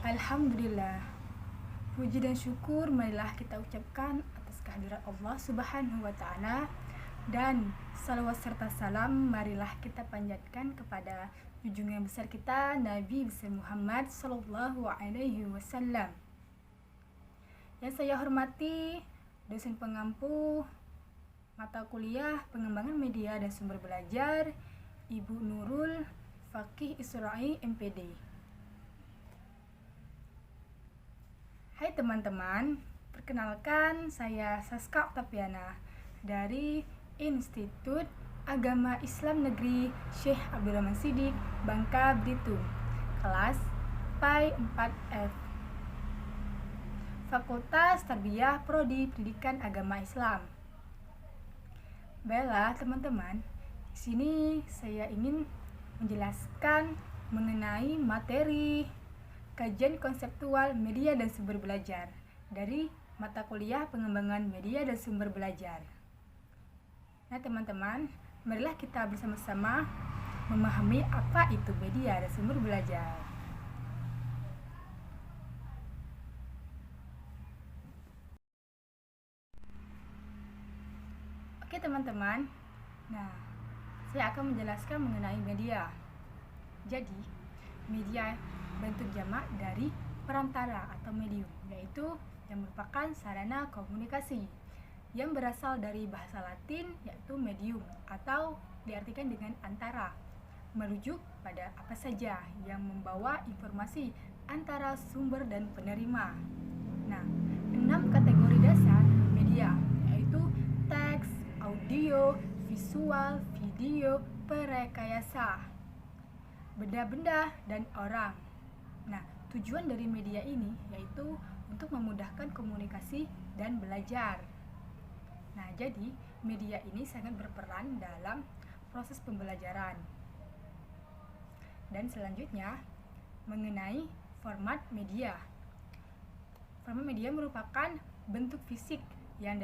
Alhamdulillah, puji dan syukur marilah kita ucapkan atas kehadiran Allah Subhanahu wa Ta'ala, dan salawat serta salam marilah kita panjatkan kepada junjungan besar kita Nabi besar Muhammad Sallallahu Alaihi Wasallam. Yang saya hormati dosen pengampu mata kuliah pengembangan media dan sumber belajar, Ibu Nurul Fakih Israi MPD. Hai teman-teman, perkenalkan saya Saska Octaviana dari Institut Agama Islam Negeri Syekh Abdurrahman Siddiq, Bangka Belitung, kelas PAI 4F, Fakultas Tarbiyah Prodi Pendidikan Agama Islam. Baiklah teman-teman, di sini saya ingin menjelaskan mengenai materi kajian konseptual media dan sumber belajar dari mata kuliah pengembangan media dan sumber belajar. Nah teman-teman, marilah kita bersama-sama memahami apa itu media dan sumber belajar. Oke teman-teman, nah saya akan menjelaskan mengenai media. Jadi, media bentuk jamak dari perantara atau medium, yaitu yang merupakan sarana komunikasi yang berasal dari bahasa Latin yaitu medium, atau diartikan dengan antara, merujuk pada apa saja yang membawa informasi antara sumber dan penerima. Nah, 6 kategori dasar media yaitu teks, audio, visual, video, perekayasa, benda-benda, dan orang. Nah, tujuan dari media ini yaitu untuk memudahkan komunikasi dan belajar. Nah, jadi media ini sangat berperan dalam proses pembelajaran. Dan selanjutnya, mengenai format media. Format media merupakan bentuk fisik yang di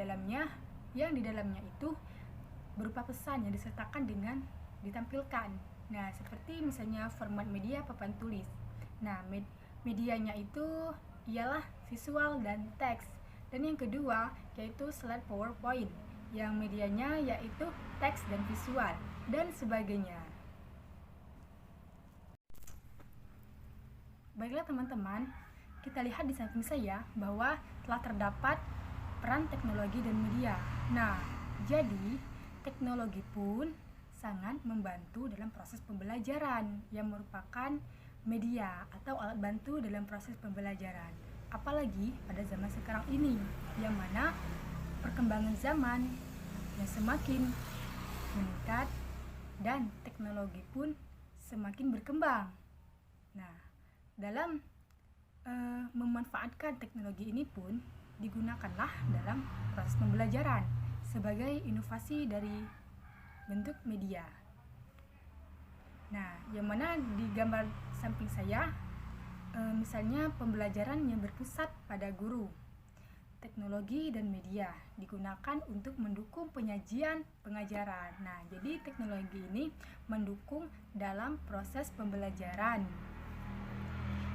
dalamnya itu berupa pesan yang disertakan dengan ditampilkan. Nah, seperti misalnya format media papan tulis. Nah, medianya itu ialah visual dan teks. Dan yang kedua yaitu slide PowerPoint, yang medianya yaitu teks dan visual dan sebagainya. Baiklah teman-teman, kita lihat di samping saya bahwa telah terdapat peran teknologi dan media. Nah, jadi teknologi pun sangat membantu dalam proses pembelajaran yang merupakan media atau alat bantu dalam proses pembelajaran. Apalagi pada zaman sekarang ini, yang mana perkembangan zaman yang semakin meningkat dan teknologi pun semakin berkembang. Nah, dalam memanfaatkan teknologi ini pun digunakanlah dalam proses pembelajaran sebagai inovasi dari bentuk media. Nah, yang mana di gambar samping saya, misalnya pembelajaran yang berpusat pada guru. Teknologi dan media digunakan untuk mendukung penyajian pengajaran. Nah, jadi teknologi ini mendukung dalam proses pembelajaran.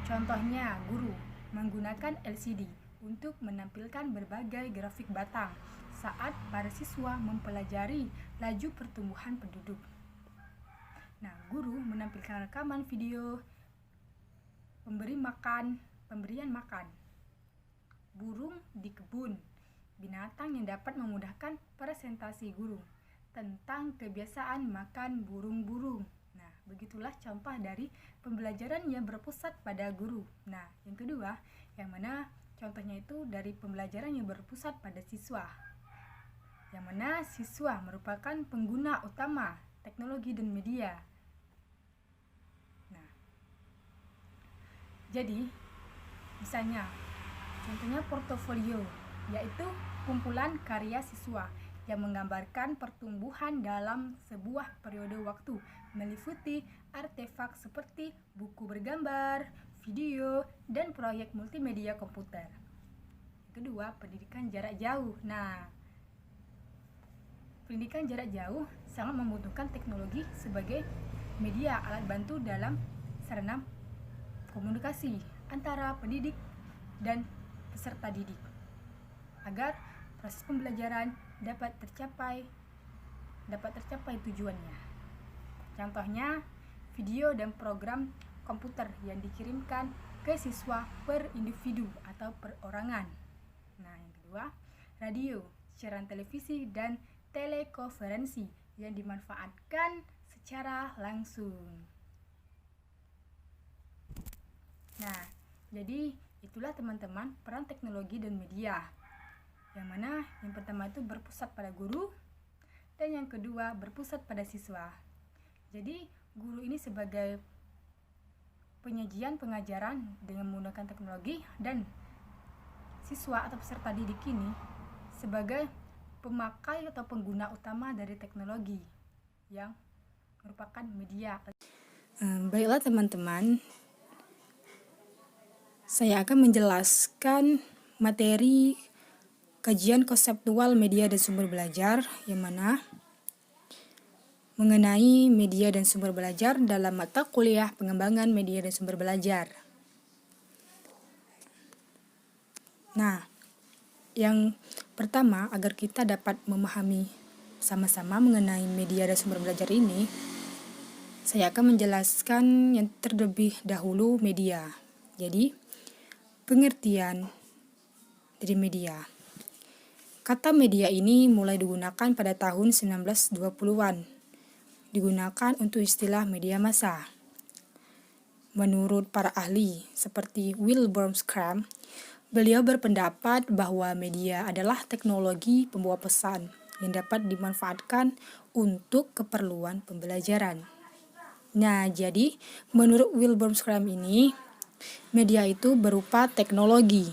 Contohnya, guru menggunakan LCD untuk menampilkan berbagai grafik batang saat para siswa mempelajari laju pertumbuhan penduduk. Nah, guru menampilkan rekaman video pemberian makan burung di kebun binatang yang dapat memudahkan presentasi guru tentang kebiasaan makan burung-burung. Nah, begitulah contoh dari pembelajaran yang berpusat pada guru. Nah, yang kedua, yang mana contohnya itu dari pembelajaran yang berpusat pada siswa, yang mana siswa merupakan pengguna utama teknologi dan media. Nah, jadi misalnya contohnya portofolio, yaitu kumpulan karya siswa yang menggambarkan pertumbuhan dalam sebuah periode waktu, meliputi artefak seperti buku bergambar, video, dan proyek multimedia komputer. Kedua, pendidikan jarak jauh. Nah, pendidikan jarak jauh sangat membutuhkan teknologi sebagai media alat bantu dalam sarana komunikasi. antara pendidik dan peserta didik agar proses pembelajaran dapat tercapai tujuannya. Contohnya, video dan program komputer yang dikirimkan ke siswa per individu atau perorangan. Nah, yang kedua, radio, siaran televisi, dan telekonferensi yang dimanfaatkan secara langsung. Nah, jadi itulah teman-teman peran teknologi dan media. Yang mana yang pertama itu berpusat pada guru dan yang kedua berpusat pada siswa. Jadi guru ini sebagai penyajian pengajaran dengan menggunakan teknologi dan siswa atau peserta didik ini sebagai pemakai atau pengguna utama dari teknologi yang merupakan media. Baiklah teman-teman, saya akan menjelaskan materi kajian konseptual media dan sumber belajar yang mana mengenai media dan sumber belajar dalam mata kuliah pengembangan media dan sumber belajar. Nah, yang pertama agar kita dapat memahami sama-sama mengenai media dan sumber belajar ini, saya akan menjelaskan yang terlebih dahulu media. Jadi, pengertian dari media. Kata media ini mulai digunakan pada tahun 1920-an. Digunakan untuk istilah media massa. Menurut para ahli seperti Wilbur Schramm, beliau berpendapat bahwa media adalah teknologi pembawa pesan yang dapat dimanfaatkan untuk keperluan pembelajaran. Nah, jadi menurut Wilbur Schramm ini, media itu berupa teknologi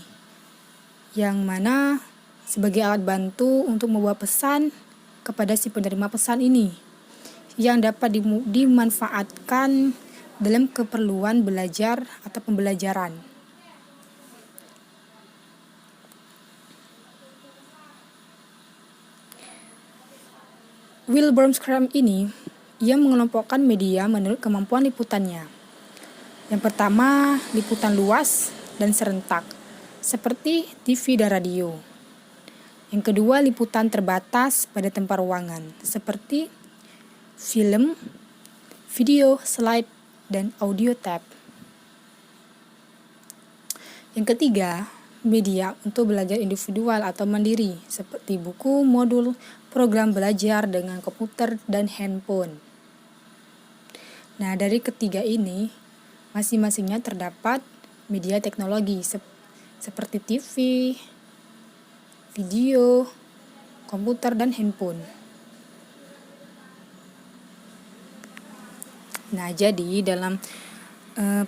yang mana sebagai alat bantu untuk membawa pesan kepada si penerima pesan ini yang dapat dimanfaatkan dalam keperluan belajar atau pembelajaran. Wilbur Schramm ini ia mengelompokkan media menurut kemampuan liputannya. Yang pertama, liputan luas dan serentak, seperti TV dan radio. Yang kedua, liputan terbatas pada tempat ruangan, seperti film, video, slide, dan audio tape. Yang ketiga, media untuk belajar individual atau mandiri, seperti buku, modul, program belajar dengan komputer, dan handphone. Nah, dari ketiga ini, masing-masingnya terdapat media teknologi seperti TV, video, komputer, dan handphone. Nah, jadi dalam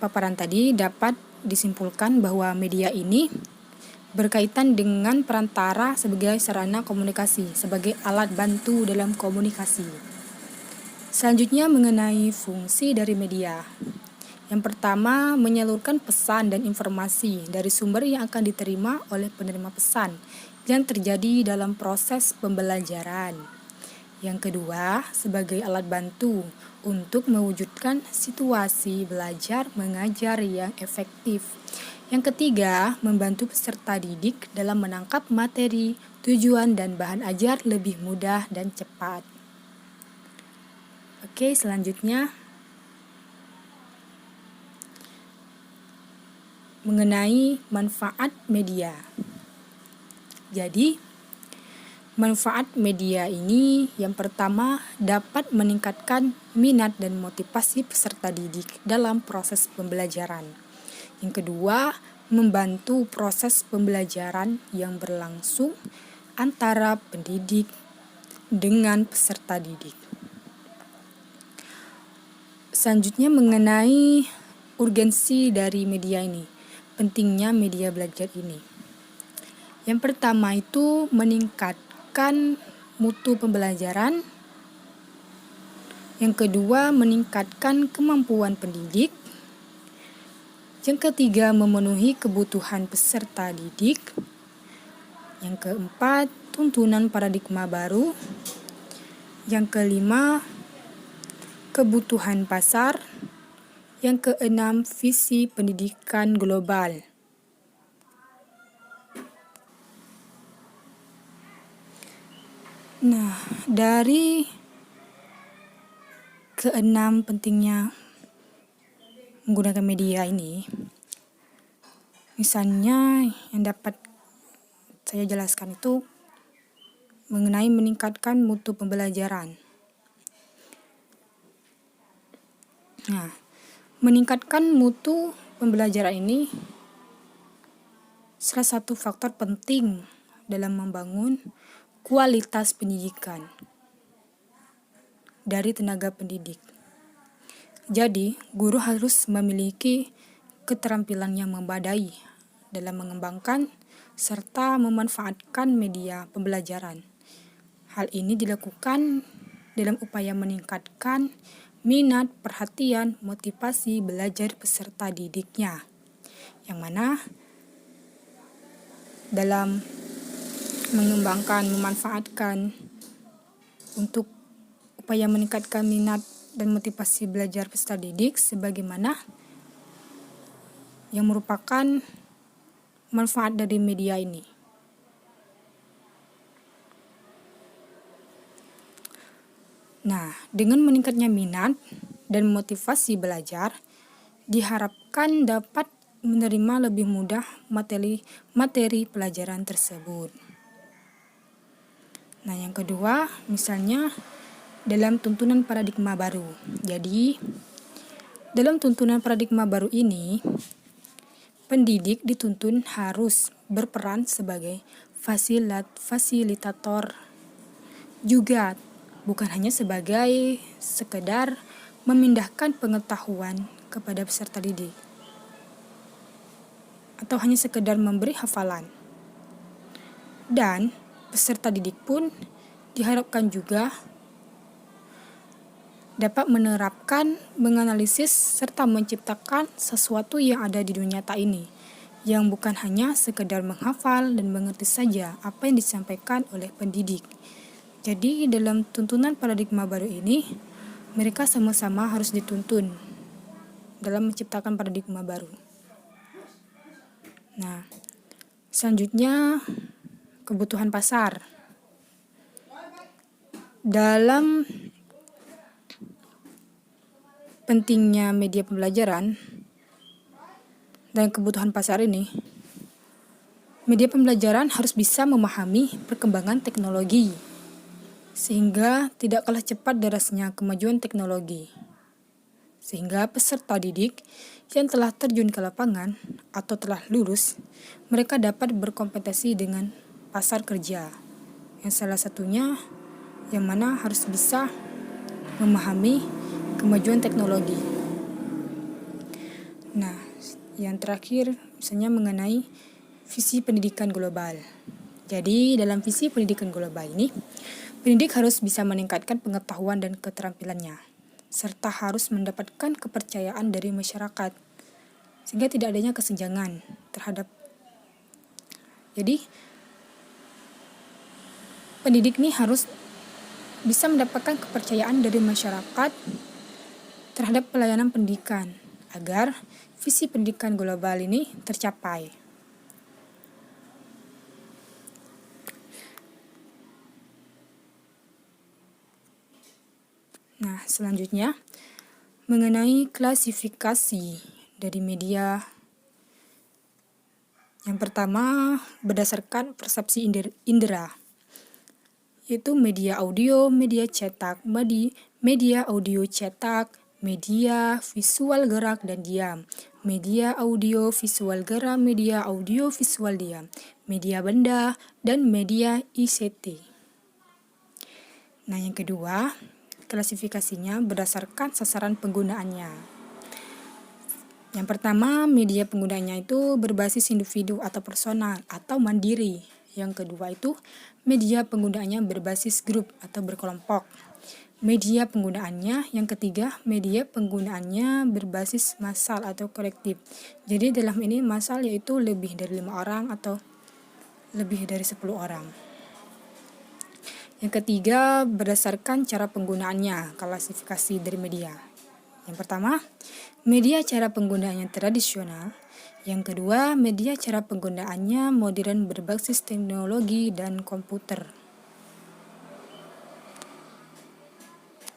paparan tadi dapat disimpulkan bahwa media ini berkaitan dengan perantara sebagai sarana komunikasi, sebagai alat bantu dalam komunikasi. Selanjutnya mengenai fungsi dari media. Yang pertama, menyalurkan pesan dan informasi dari sumber yang akan diterima oleh penerima pesan yang terjadi dalam proses pembelajaran. Yang kedua, sebagai alat bantu untuk mewujudkan situasi belajar mengajar yang efektif. Yang ketiga, membantu peserta didik dalam menangkap materi, tujuan, dan bahan ajar lebih mudah dan cepat. Oke, selanjutnya mengenai manfaat media. Jadi, manfaat media ini yang pertama dapat meningkatkan minat dan motivasi peserta didik dalam proses pembelajaran. Yang kedua, membantu proses pembelajaran yang berlangsung antara pendidik dengan peserta didik. Selanjutnya mengenai urgensi dari media ini, pentingnya media belajar ini. Yang pertama itu meningkatkan mutu pembelajaran. Yang kedua, meningkatkan kemampuan pendidik. Yang ketiga, memenuhi kebutuhan peserta didik. Yang keempat, tuntunan paradigma baru. Yang kelima, kebutuhan pasar. Yang keenam, visi pendidikan global. Nah, dari keenam pentingnya menggunakan media ini, misalnya yang dapat saya jelaskan itu mengenai meningkatkan mutu pembelajaran. Nah, meningkatkan mutu pembelajaran ini salah satu faktor penting dalam membangun kualitas pendidikan dari tenaga pendidik. Jadi, guru harus memiliki keterampilan yang memadai dalam mengembangkan serta memanfaatkan media pembelajaran. Hal ini dilakukan dalam upaya meningkatkan minat, perhatian, motivasi belajar peserta didiknya, yang mana dalam mengembangkan, memanfaatkan untuk upaya meningkatkan minat dan motivasi belajar peserta didik sebagaimana yang merupakan manfaat dari media ini. Nah, dengan meningkatnya minat dan motivasi belajar, diharapkan dapat menerima lebih mudah materi pelajaran tersebut. Nah, yang kedua, misalnya dalam tuntunan paradigma baru. Jadi, dalam tuntunan paradigma baru ini, pendidik dituntun harus berperan sebagai fasilitator juga, bukan hanya sebagai sekedar memindahkan pengetahuan kepada peserta didik atau hanya sekedar memberi hafalan. Dan peserta didik pun diharapkan juga dapat menerapkan, menganalisis, serta menciptakan sesuatu yang ada di dunia nyata ini, yang bukan hanya sekedar menghafal dan mengerti saja apa yang disampaikan oleh pendidik. Jadi dalam tuntunan paradigma baru ini, mereka sama-sama harus dituntun dalam menciptakan paradigma baru. Nah, selanjutnya kebutuhan pasar. Dalam pentingnya media pembelajaran dan kebutuhan pasar ini, media pembelajaran harus bisa memahami perkembangan teknologi sehingga tidak kalah cepat derasnya kemajuan teknologi, sehingga peserta didik yang telah terjun ke lapangan atau telah lulus, mereka dapat berkompetisi dengan pasar kerja, yang salah satunya yang mana harus bisa memahami kemajuan teknologi. Nah, yang terakhir misalnya mengenai visi pendidikan global. Jadi dalam visi pendidikan global ini, pendidik harus bisa meningkatkan pengetahuan dan keterampilannya, serta harus mendapatkan kepercayaan dari masyarakat, sehingga tidak adanya kesenjangan terhadap. Jadi, pendidik ini harus bisa mendapatkan kepercayaan dari masyarakat terhadap pelayanan pendidikan, agar visi pendidikan global ini tercapai. Nah, selanjutnya mengenai klasifikasi dari media. Yang pertama, berdasarkan persepsi indera, yaitu media audio, media cetak, media audio cetak, media visual gerak dan diam, media audio visual gerak, media audio visual diam, media benda, dan media ICT. Nah, yang kedua, klasifikasinya berdasarkan sasaran penggunaannya. Yang pertama, media penggunaannya itu berbasis individu atau personal atau mandiri. Yang kedua itu media penggunaannya berbasis grup atau berkelompok. Media penggunaannya yang ketiga, media penggunaannya berbasis massal atau kolektif. Jadi dalam ini massal yaitu lebih dari 5 orang atau lebih dari 10 orang. Yang ketiga, berdasarkan cara penggunaannya, klasifikasi dari media. Yang pertama, media cara penggunaannya tradisional. Yang kedua, media cara penggunaannya modern berbasis teknologi dan komputer.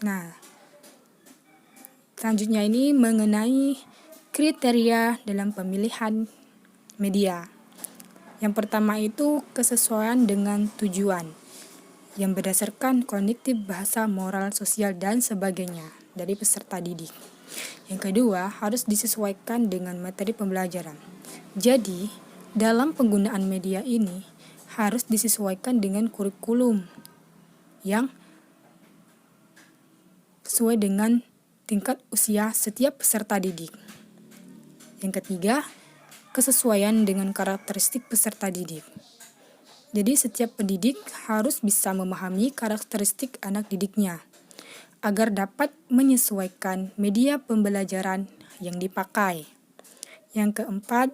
Nah, selanjutnya ini mengenai kriteria dalam pemilihan media. Yang pertama itu kesesuaian dengan tujuan yang berdasarkan kognitif, bahasa, moral, sosial, dan sebagainya dari peserta didik. Yang kedua, harus disesuaikan dengan materi pembelajaran. Jadi, dalam penggunaan media ini harus disesuaikan dengan kurikulum yang sesuai dengan tingkat usia setiap peserta didik. Yang ketiga, kesesuaian dengan karakteristik peserta didik. Jadi setiap pendidik harus bisa memahami karakteristik anak didiknya agar dapat menyesuaikan media pembelajaran yang dipakai. Yang keempat,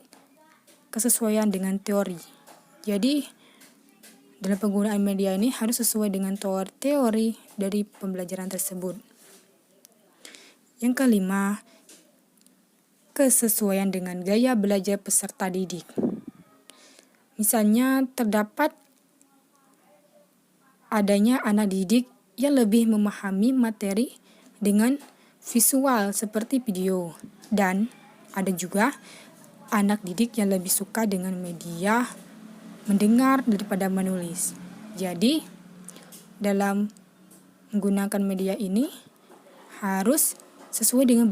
kesesuaian dengan teori. Jadi dalam penggunaan media ini harus sesuai dengan teori dari pembelajaran tersebut. Yang kelima, kesesuaian dengan gaya belajar peserta didik. Misalnya terdapat adanya anak didik yang lebih memahami materi dengan visual seperti video, dan ada juga anak didik yang lebih suka dengan media mendengar daripada menulis. Jadi dalam menggunakan media ini harus sesuai dengan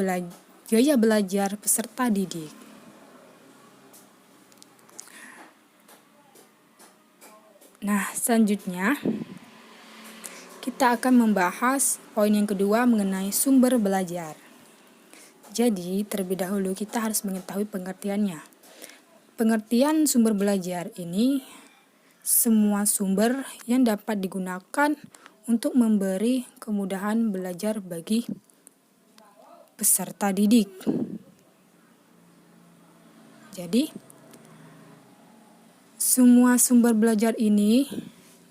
gaya belajar peserta didik. Nah, selanjutnya kita akan membahas poin yang kedua mengenai sumber belajar. Jadi, terlebih dahulu kita harus mengetahui pengertiannya. Pengertian sumber belajar ini semua sumber yang dapat digunakan untuk memberi kemudahan belajar bagi peserta didik. Jadi, semua sumber belajar ini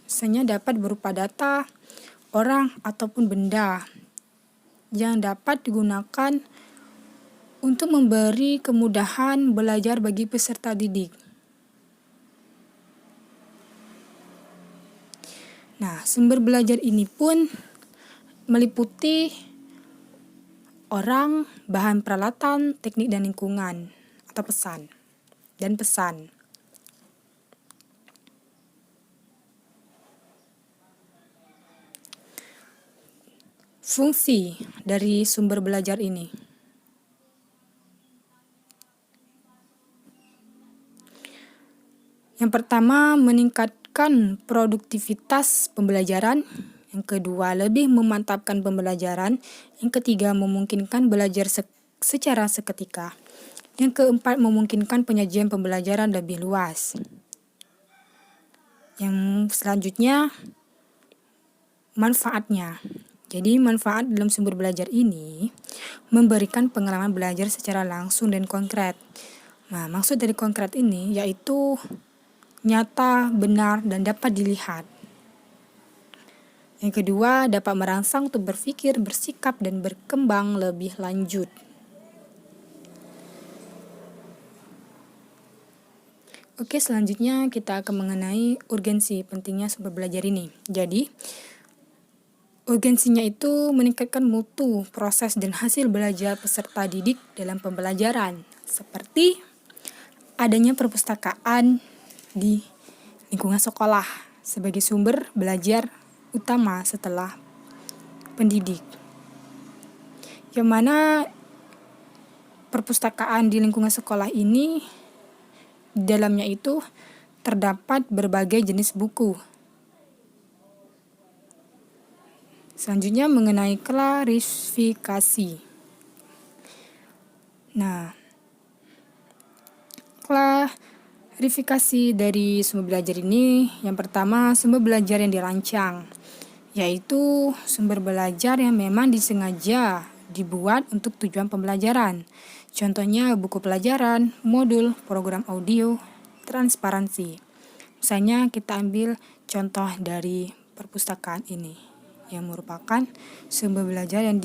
misalnya dapat berupa data, orang, ataupun benda yang dapat digunakan untuk memberi kemudahan belajar bagi peserta didik. Nah, sumber belajar ini pun meliputi orang, bahan peralatan, teknik dan lingkungan atau pesan. Fungsi dari sumber belajar ini. Yang pertama, meningkatkan produktivitas pembelajaran. Yang kedua, lebih memantapkan pembelajaran. Yang ketiga, memungkinkan belajar secara seketika. Yang keempat, memungkinkan penyajian pembelajaran lebih luas. Yang selanjutnya, manfaatnya. Jadi, manfaat dalam sumber belajar ini memberikan pengalaman belajar secara langsung dan konkret. Nah, maksud dari konkret ini yaitu nyata, benar, dan dapat dilihat. Yang kedua, dapat merangsang untuk berpikir, bersikap, dan berkembang lebih lanjut. Oke, selanjutnya kita akan mengenai urgensi pentingnya sumber belajar ini. Jadi, urgensinya itu meningkatkan mutu, proses, dan hasil belajar peserta didik dalam pembelajaran. Seperti adanya perpustakaan di lingkungan sekolah sebagai sumber belajar utama setelah pendidik. Yang mana perpustakaan di lingkungan sekolah ini di dalamnya itu terdapat berbagai jenis buku. Selanjutnya mengenai klarifikasi. Nah, klarifikasi dari sumber belajar ini, yang pertama sumber belajar yang dirancang, yaitu sumber belajar yang memang disengaja dibuat untuk tujuan pembelajaran. Contohnya buku pelajaran, modul, program audio, transparansi. Misalnya kita ambil contoh dari perpustakaan ini, yang merupakan sumber belajar yang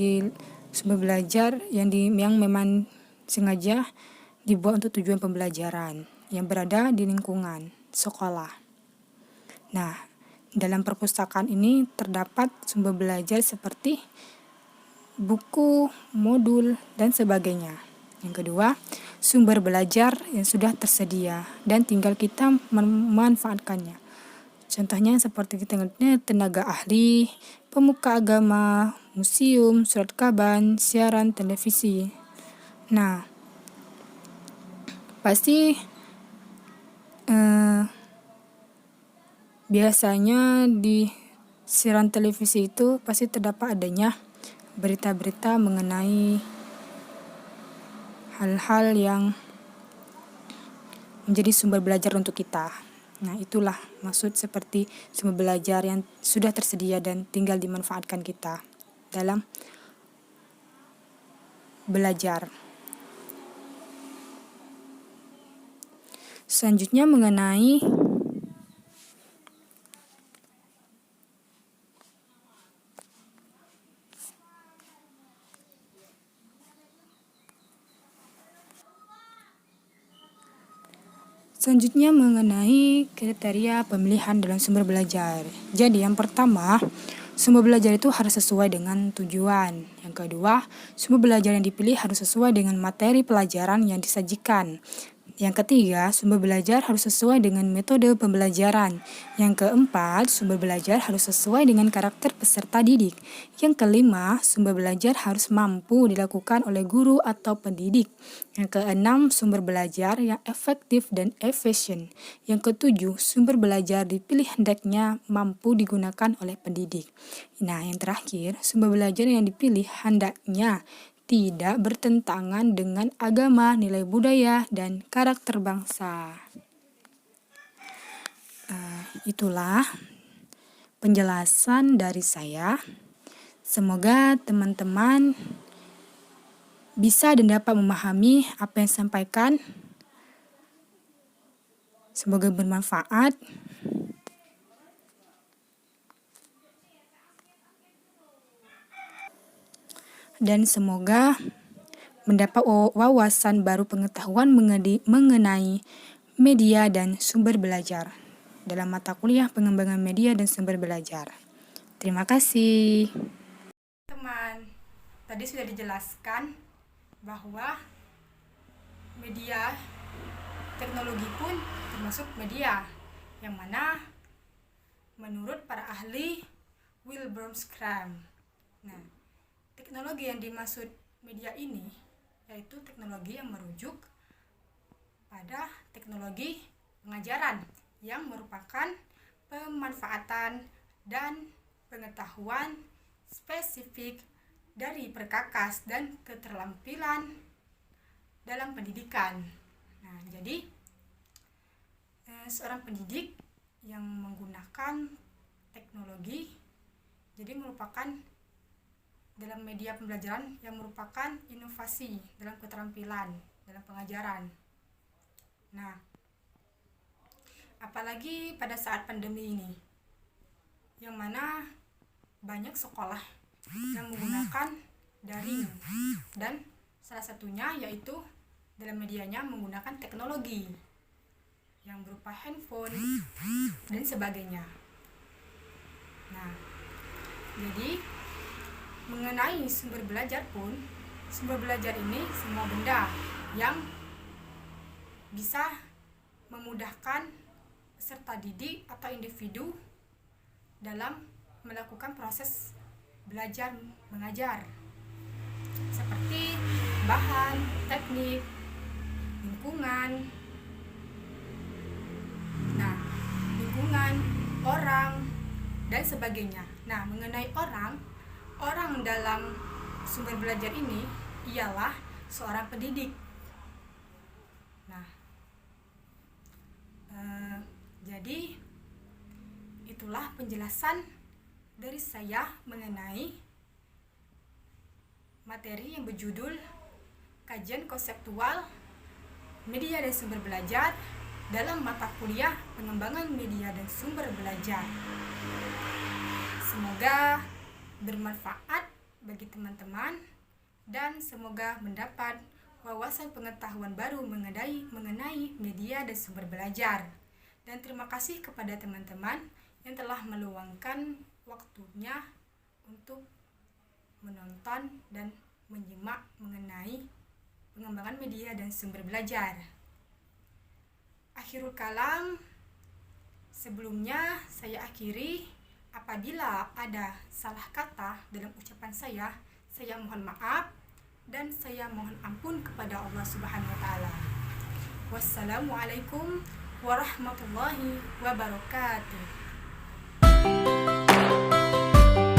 sumber belajar yang memang sengaja dibuat untuk tujuan pembelajaran yang berada di lingkungan sekolah. Nah, dalam perpustakaan ini terdapat sumber belajar seperti buku, modul, dan sebagainya. Yang kedua, sumber belajar yang sudah tersedia dan tinggal kita memanfaatkannya. Contohnya seperti tenaga ahli, pemuka agama, museum, surat kabar, siaran televisi. Nah, pasti biasanya di siaran televisi itu pasti terdapat adanya berita-berita mengenai hal-hal yang menjadi sumber belajar untuk kita. Nah, itulah maksud seperti sumber belajar yang sudah tersedia dan tinggal dimanfaatkan kita dalam belajar. Selanjutnya mengenai kriteria pemilihan dalam sumber belajar. Jadi yang pertama, sumber belajar itu harus sesuai dengan tujuan. Yang kedua, sumber belajar yang dipilih harus sesuai dengan materi pelajaran yang disajikan. Yang ketiga, sumber belajar harus sesuai dengan metode pembelajaran. Yang keempat, sumber belajar harus sesuai dengan karakter peserta didik. Yang kelima, sumber belajar harus mampu dilakukan oleh guru atau pendidik. Yang keenam, sumber belajar yang efektif dan efisien. Yang ketujuh, sumber belajar dipilih hendaknya mampu digunakan oleh pendidik. Nah, yang terakhir, sumber belajar yang dipilih hendaknya tidak bertentangan dengan agama, nilai budaya, dan karakter bangsa. Itulah penjelasan dari saya. Semoga teman-teman bisa dan dapat memahami apa yang disampaikan. Semoga bermanfaat. Dan semoga mendapat wawasan baru, pengetahuan mengenai media dan sumber belajar dalam mata kuliah pengembangan media dan sumber belajar. Terima kasih. Teman, tadi sudah dijelaskan bahwa media, teknologi pun termasuk media, yang mana menurut para ahli Wilbur Schramm. Nah, teknologi yang dimaksud media ini yaitu teknologi yang merujuk pada teknologi pengajaran yang merupakan pemanfaatan dan pengetahuan spesifik dari perkakas dan keterampilan dalam pendidikan. Nah, jadi seorang pendidik yang menggunakan teknologi jadi merupakan dalam media pembelajaran yang merupakan inovasi dalam keterampilan dalam pengajaran. Nah, apalagi pada saat pandemi ini, yang mana banyak sekolah yang menggunakan daring, dan salah satunya yaitu dalam medianya menggunakan teknologi yang berupa handphone dan sebagainya. Nah, jadi mengenai sumber belajar pun, sumber belajar ini semua benda yang bisa memudahkan peserta didik atau individu dalam melakukan proses belajar mengajar, seperti bahan, teknik, lingkungan, orang, dan sebagainya. Nah, mengenai orang dalam sumber belajar ini ialah seorang pendidik. Nah, jadi itulah penjelasan dari saya mengenai materi yang berjudul Kajian Konseptual Media dan Sumber Belajar dalam mata kuliah Pengembangan Media dan Sumber Belajar. Semoga bermanfaat bagi teman-teman dan semoga mendapat wawasan pengetahuan baru mengenai media dan sumber belajar. Dan terima kasih kepada teman-teman yang telah meluangkan waktunya untuk menonton dan menyimak mengenai pengembangan media dan sumber belajar. Akhirul kalam, sebelumnya saya akhiri. Apabila ada salah kata dalam ucapan saya mohon maaf dan saya mohon ampun kepada Allah Subhanahu wa taala. Wassalamualaikum warahmatullahi wabarakatuh.